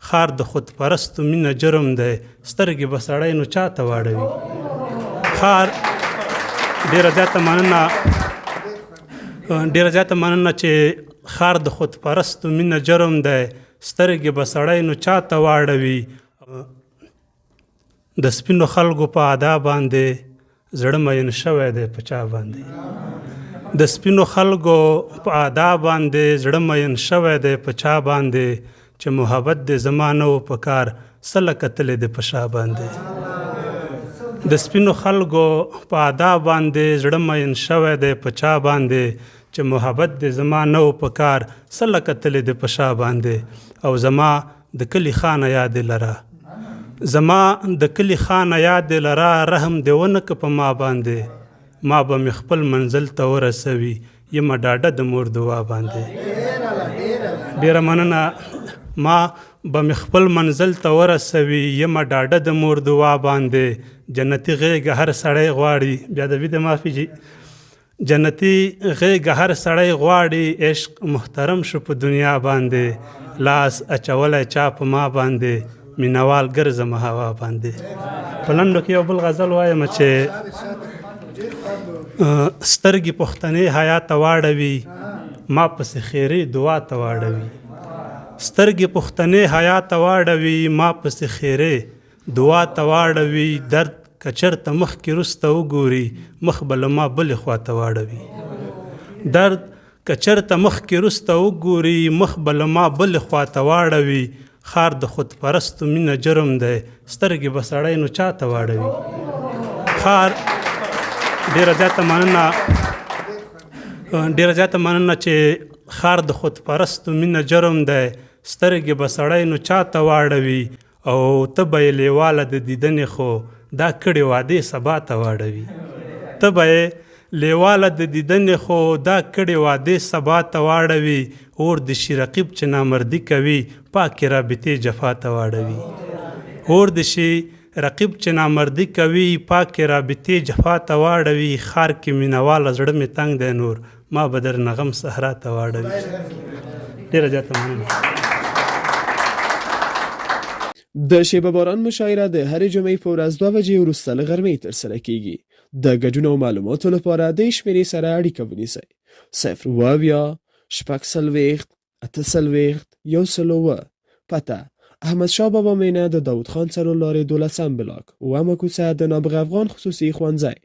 خار د خودپرستو مینه جرم دی سترګې به سړی نو چاته واړوي خار ډېره زیاته مننه چې خار د خودپرستو مینه جرم دی سترګې به سړی نو چاته واړوي د سپینو خلکو په ادا باندې زړه مین شوی دی په چا باندې د سپینو خلکو په ادا باندې زړه مین شوی دی په چا باندې چې محبت دې زما نه و په کار سله کتلې دې په شا باندې د سپینو خلکو په ادا باندې زړه مین شوی دی په چا باندې چې محبت دې زما نه و په کار سله کتلې دې په شا باندې او زما د کلي خانه یاد لره زما د کلي خانه یاد لره رحم دې ونه که په ما باندې ما به مې خپل منزل ته ورسوي یمه ډاډه د مور دعا باندې ډېره مننه ما به مې خپل منزل ته ورسوي یمه ډاډه د مور دعا باندې جنتي غېږه هر سړی غواړي بیا د وید معافي جي جنتي غېږه هر سړی غواړي عشق محترم شو په دنیا باندې لاس اچولی چا په ما باندې مینوال ګرځم هوا باندې په لنډو کې یو بل غزل وایم چې سترګې پښتنې حیا ته واړوي ما پسې خیرې دعا ته واړوي سترګې پښتنې حیا ته واړوي ما پسې خیرې دعا ته واړوي درد که چېرته مخکې وروسته وګوري مخ به له ما بلې خوا ته واړوي درد که چېرته مخکې وروسته وګوري مخ به له ما بلې خوا ته واړوي خار د خودپرستو مینه جرم دی سترګې به سړی نو چاته واړوي خار ډېره زیاته مننه چې خار د خودپرستو مینه جرم دی سترګې به سړی نو چاته واړوي او ته به یې لیواله د دیدنې خو دا کړې وعدې سبا ته واړوي ته به یې لیواله د دیدنې خو دا کړې وعدې سبا ته واړوي اور د شي رقیب چې نامردي کوي پاکې رابطې جفا ته واړوي اور د شي رقیب چې نامردي کوي پاکې رابطې جفا ته واړوي خار کې مینهواله زړه مې تنګ دی نور ما به در نغم صحرا ته واړوي ډېره زیاته مننه د شیبه باران مشاعره د هرې جمعې په ورځ 2 بجې وروسته له غرمې ترسره کیږي د ګډون او معلوماتو لپاره د شمیرې سره اړیکه ونیسئ 0 پته احمدشاه بابا مینه د داود خان څلور لارې 12 بلاک و کوڅه د نابغه افغان خصوصي ښوونځی